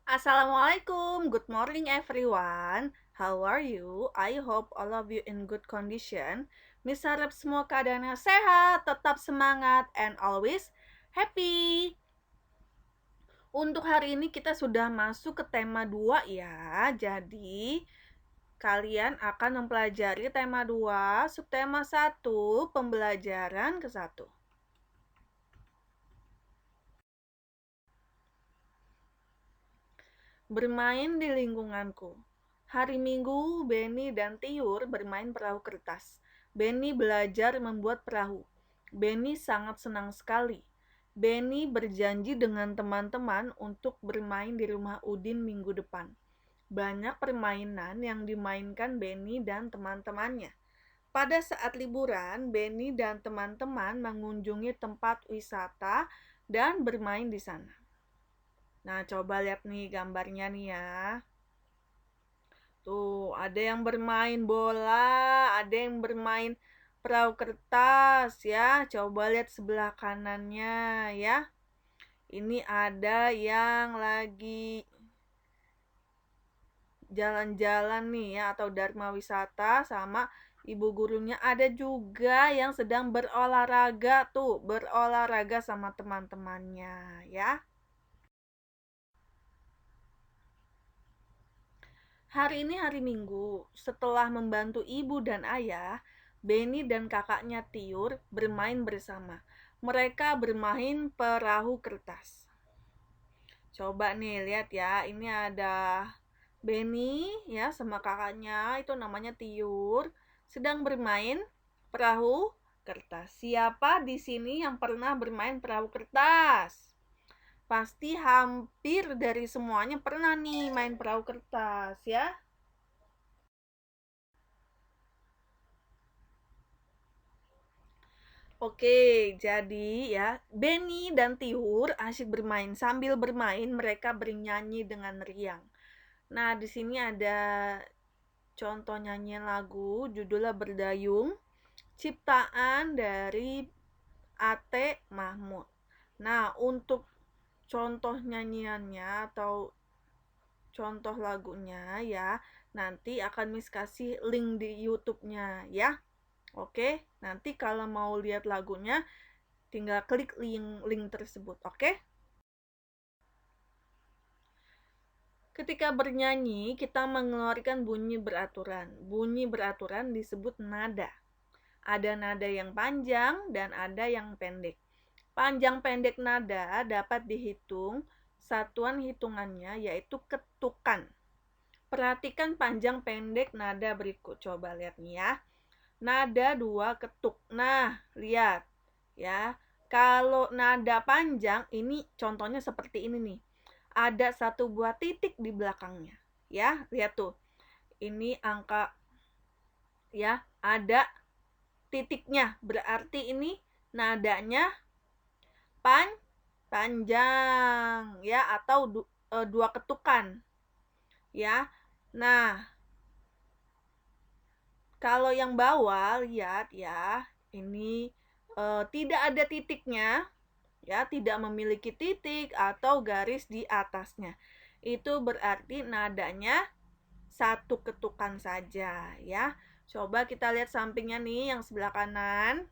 Assalamualaikum, good morning everyone. How are you? I hope all of you in good condition. Miss harap semua keadaannya sehat, tetap semangat, and always happy. Untuk hari ini kita sudah masuk ke tema 2 ya. Jadi, kalian akan mempelajari tema 2, subtema 1, pembelajaran ke-1. Bermain di lingkunganku. Hari Minggu, Benny dan Tiur bermain perahu kertas. Benny belajar membuat perahu. Benny sangat senang sekali. Benny berjanji dengan teman-teman untuk bermain di rumah Udin minggu depan. Banyak permainan yang dimainkan Benny dan teman-temannya. Pada saat liburan, Benny dan teman-teman mengunjungi tempat wisata dan bermain di sana. Nah, coba lihat nih gambarnya nih ya. Tuh, ada yang bermain bola, ada yang bermain perahu kertas ya. Coba lihat sebelah kanannya ya. Ini ada yang lagi jalan-jalan nih ya atau dharma wisata sama ibu gurunya. Ada juga yang sedang berolahraga tuh, berolahraga sama teman-temannya ya. Hari ini hari Minggu. Setelah membantu ibu dan ayah, Benny dan kakaknya Tiur bermain bersama. Mereka bermain perahu kertas. Coba nih lihat ya, ini ada Benny ya sama kakaknya, itu namanya Tiur, sedang bermain perahu kertas. Siapa di sini yang pernah bermain perahu kertas? Pasti hampir dari semuanya pernah nih main perahu kertas ya. Oke, jadi ya, Benny dan Tiur asyik bermain. Sambil bermain, mereka bernyanyi dengan riang. Nah, di sini ada contoh nyanyian lagu, judulnya Berdayung, ciptaan dari A.T. Mahmud. Nah, untuk contoh nyanyiannya atau contoh lagunya ya, nanti akan Miss kasih link di YouTube-nya ya. Oke, nanti kalau mau lihat lagunya, tinggal klik link tersebut, oke? Ketika bernyanyi, kita mengeluarkan bunyi beraturan. Bunyi beraturan disebut nada. Ada nada yang panjang dan ada yang pendek. Panjang pendek nada dapat dihitung, satuan hitungannya yaitu ketukan. Perhatikan panjang pendek nada berikut. Coba lihat nih ya. Nada dua ketuk. Nah, lihat ya. Kalau nada panjang, ini contohnya seperti ini nih. Ada satu buah titik di belakangnya. Ya, lihat tuh. Ini angka ya, ada titiknya. Berarti ini nadanya pan panjang ya atau dua ketukan ya. Nah, kalau yang bawah lihat ya, ini tidak ada titiknya ya, tidak memiliki titik atau garis di atasnya. Itu berarti nadanya satu ketukan saja ya. Coba kita lihat sampingnya nih yang sebelah kanan.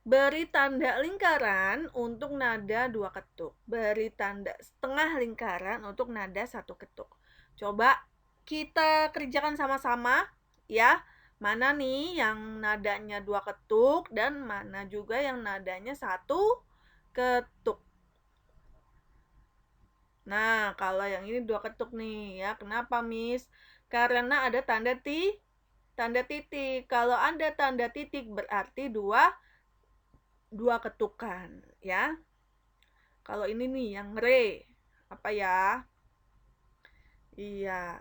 Beri tanda lingkaran untuk nada dua ketuk. Beri tanda setengah lingkaran untuk nada satu ketuk. Coba kita kerjakan sama-sama ya. Mana nih yang nadanya dua ketuk dan mana juga yang nadanya satu ketuk. Nah, kalau yang ini dua ketuk nih ya. Kenapa, Miss? Karena ada tanda titik. Kalau ada tanda titik berarti dua ketukan ya. Kalau ini nih yang re, apa ya? Iya,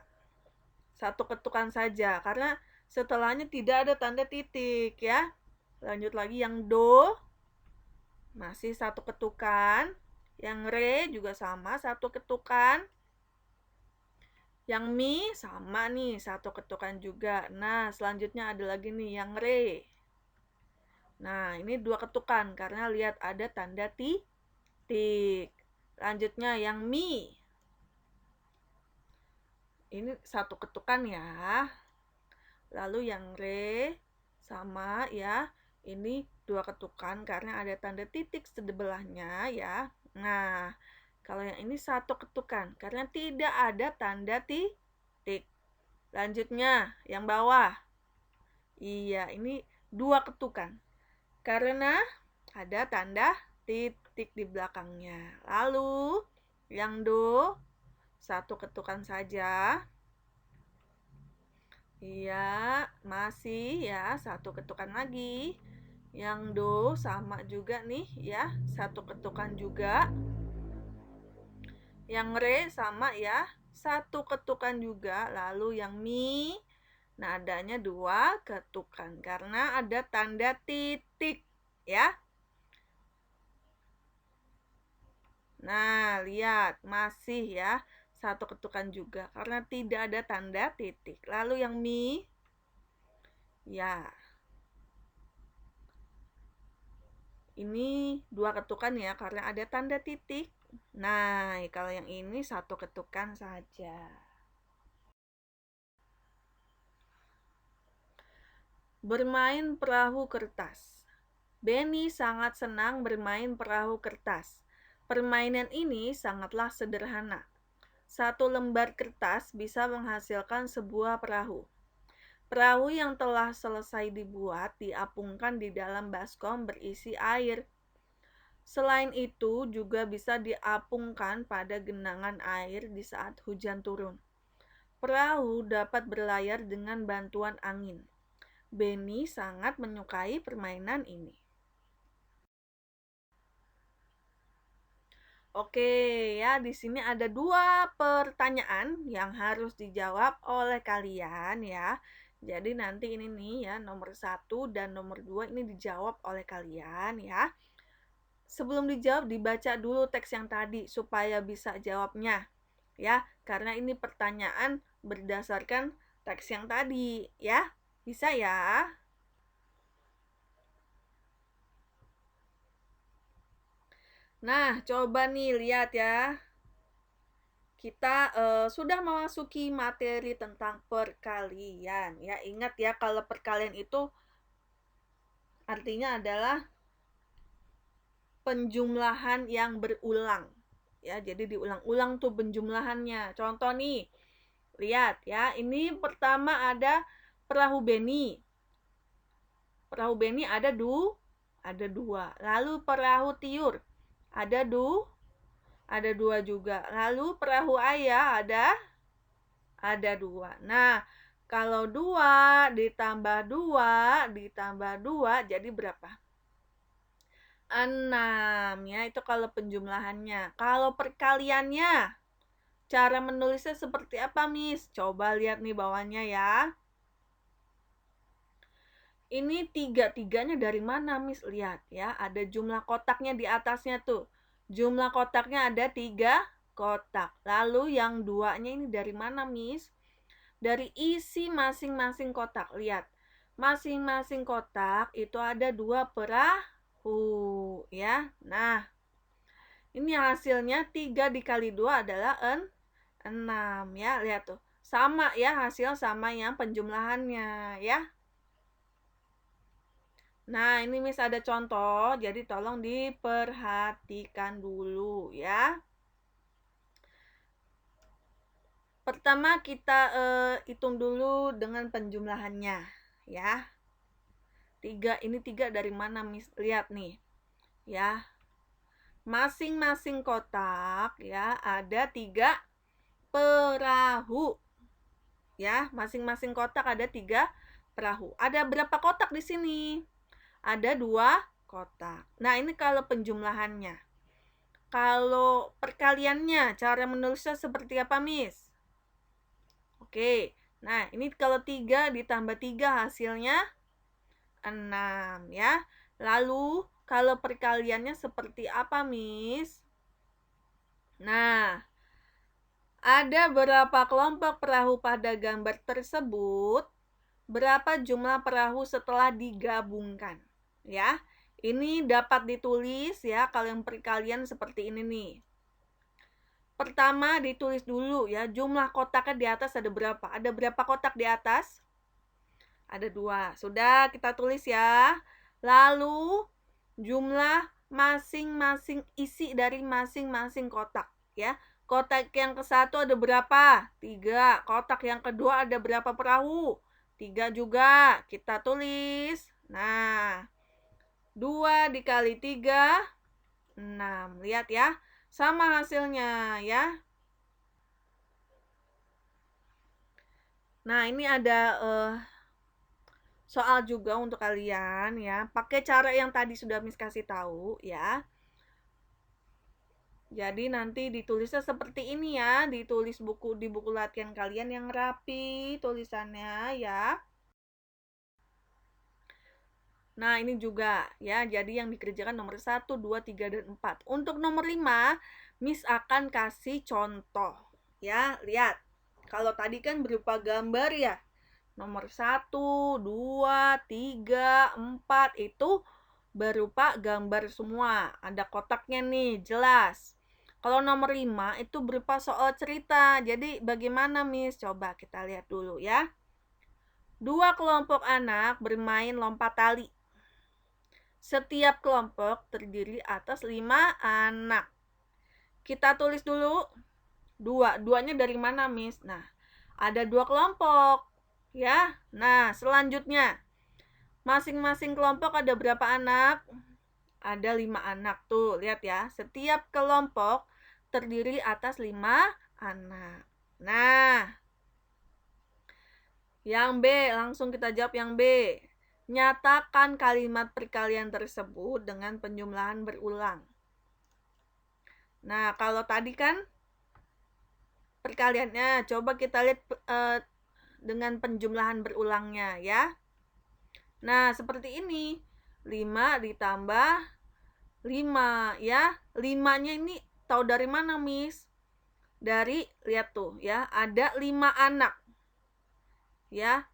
satu ketukan saja karena setelahnya tidak ada tanda titik ya. Lanjut lagi yang do, masih satu ketukan. Yang re juga sama satu ketukan. Yang mi sama nih satu ketukan juga. Nah, selanjutnya ada lagi nih yang re. Nah, ini dua ketukan karena lihat ada tanda titik. Lanjutnya yang mi. Ini satu ketukan ya. Lalu yang re sama ya. Ini dua ketukan karena ada tanda titik sebelahnya ya. Nah, kalau yang ini satu ketukan karena tidak ada tanda titik. Lanjutnya yang bawah. Iya, ini dua ketukan karena ada tanda titik di belakangnya. Lalu yang do satu ketukan saja. Iya, masih ya, satu ketukan lagi. Yang do sama juga nih ya, satu ketukan juga. Yang re sama ya, satu ketukan juga. Lalu yang mi, nadanya dua ketukan karena ada tanda titik ya. Nah, lihat masih ya, satu ketukan juga karena tidak ada tanda titik. Lalu yang mi, ya. Ini dua ketukan ya karena ada tanda titik. Nah, kalau yang ini satu ketukan saja. Bermain perahu kertas. Benny sangat senang bermain perahu kertas. Permainan ini sangatlah sederhana. Satu lembar kertas bisa menghasilkan sebuah perahu. Perahu yang telah selesai dibuat diapungkan di dalam baskom berisi air. Selain itu, juga bisa diapungkan pada genangan air di saat hujan turun. Perahu dapat berlayar dengan bantuan angin. Benny sangat menyukai permainan ini. Oke, ya di sini ada dua pertanyaan yang harus dijawab oleh kalian ya. Jadi nanti ini nih ya, nomor 1 dan nomor 2 ini dijawab oleh kalian ya. Sebelum dijawab dibaca dulu teks yang tadi supaya bisa jawabnya. Ya, karena ini pertanyaan berdasarkan teks yang tadi ya. Bisa ya? Nah, coba nih lihat ya. Kita sudah memasuki materi tentang perkalian ya. Ingat ya, kalau perkalian itu artinya adalah penjumlahan yang berulang. Ya, jadi diulang-ulang tuh penjumlahannya. Contoh nih, lihat ya, ini pertama ada perahu Benny. Perahu Benny ada dua. Lalu perahu Tiur ada dua juga. Lalu perahu Ayah ada dua. Nah, kalau 2 ditambah 2 jadi berapa? 6 ya, itu kalau penjumlahannya. Kalau perkaliannya, cara menulisnya seperti apa, Miss? Coba lihat nih bawahnya ya. Ini tiga-tiganya dari mana, Miss? Lihat ya, ada jumlah kotaknya di atasnya tuh. Jumlah kotaknya ada 3 kotak. Lalu yang duanya ini dari mana, Miss? Dari isi masing-masing kotak. Lihat, masing-masing kotak itu ada 2 perahu ya. Nah, ini hasilnya 3 dikali 2 adalah 6 ya. Lihat tuh, sama ya, hasil sama yang penjumlahannya ya. Nah, ini Miss ada contoh, jadi tolong diperhatikan dulu ya. Pertama kita hitung dulu dengan penjumlahannya ya. 3 ini 3 dari mana Miss? Lihat nih. Ya. Masing-masing kotak ya ada 3 perahu. Ya, masing-masing kotak ada 3 perahu. Ada berapa kotak di sini? Ada 2 kotak. Nah, ini kalau penjumlahannya. Kalau perkaliannya, cara menulisnya seperti apa, Miss? Oke. Nah, ini kalau 3 ditambah 3 hasilnya 6 ya. Lalu kalau perkaliannya seperti apa, Miss? Nah, ada berapa kelompok perahu pada gambar tersebut? Berapa jumlah perahu setelah digabungkan? Ya, ini dapat ditulis ya kalau yang perkalian seperti ini nih. Pertama ditulis dulu ya, jumlah kotaknya di atas ada berapa? Ada berapa kotak di atas? Ada 2. Sudah kita tulis ya. Lalu jumlah masing-masing isi dari masing-masing kotak ya. Kotak yang ke-1 ada berapa? 3. Kotak yang kedua ada berapa perahu? 3 juga. Kita tulis. Nah, 2 dikali 3, 6. Lihat ya. Sama hasilnya ya. Nah, ini ada soal juga untuk kalian ya. Pakai cara yang tadi sudah Miss kasih tahu ya. Jadi nanti ditulisnya seperti ini ya, ditulis di buku latihan kalian yang rapi tulisannya ya. Nah, ini juga ya, jadi yang dikerjakan nomor 1, 2, 3, dan 4. Untuk nomor 5, Miss akan kasih contoh. Ya, lihat. Kalau tadi kan berupa gambar ya. Nomor 1, 2, 3, 4 itu berupa gambar semua. Ada kotaknya nih, jelas. Kalau nomor 5 itu berupa soal cerita. Jadi bagaimana, Miss? Coba kita lihat dulu ya. 2 kelompok anak bermain lompat tali. Setiap kelompok terdiri atas 5 anak. Kita tulis dulu 2. 2-nya dari mana, Miss? Nah, ada 2 kelompok. Ya. Nah, selanjutnya masing-masing kelompok ada berapa anak? Ada 5 anak tuh. Lihat ya. Setiap kelompok terdiri atas 5 anak. Nah, yang B, langsung kita jawab yang B. Nyatakan kalimat perkalian tersebut dengan penjumlahan berulang. Nah, kalau tadi kan perkaliannya, coba kita lihat dengan penjumlahan berulangnya ya. Nah, seperti ini. 5 ditambah 5 ya. 5-nya ini tahu dari mana, Miss? Dari, lihat tuh ya, ada 5 anak. Ya.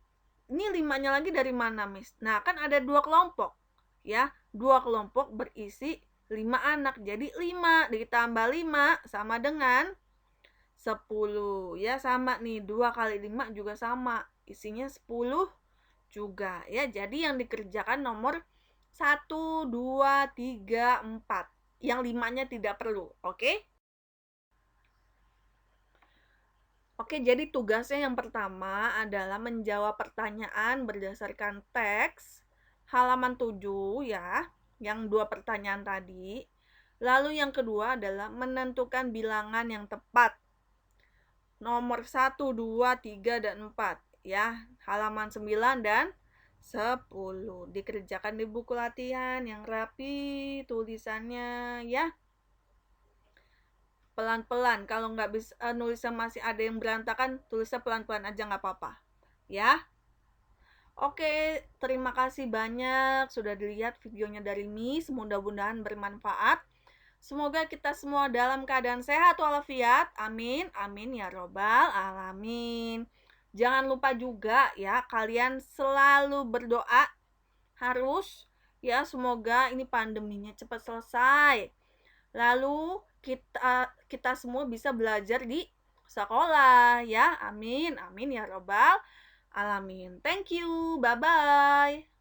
Ini 5-nya lagi dari mana, Miss? Nah, kan ada 2 kelompok. Ya, 2 kelompok berisi 5 anak. Jadi 5 ditambah 5 sama dengan 10. Ya, sama nih. 2 kali 5 juga sama. Isinya 10 juga. Ya, jadi yang dikerjakan nomor 1, 2, 3, 4. Yang 5-nya tidak perlu. Oke? Oke, jadi tugasnya yang pertama adalah menjawab pertanyaan berdasarkan teks halaman 7 ya, yang 2 pertanyaan tadi. Lalu yang kedua adalah menentukan bilangan yang tepat. Nomor 1, 2, 3, dan 4 ya, halaman 9 dan 10. Dikerjakan di buku latihan yang rapi tulisannya ya. Pelan-pelan, kalau nggak bisa nulisnya masih ada yang berantakan, tulisnya pelan-pelan aja nggak apa-apa ya. Oke, terima kasih banyak sudah dilihat videonya dari Miss, mudah-mudahan bermanfaat. Semoga kita semua dalam keadaan sehat walafiat, amin, amin ya robbal alamin. Jangan lupa juga ya, kalian selalu berdoa, harus ya, semoga ini pandeminya cepat selesai. Lalu kita semua bisa belajar di sekolah ya. Amin, amin ya robbal alamin. Thank you. Bye bye.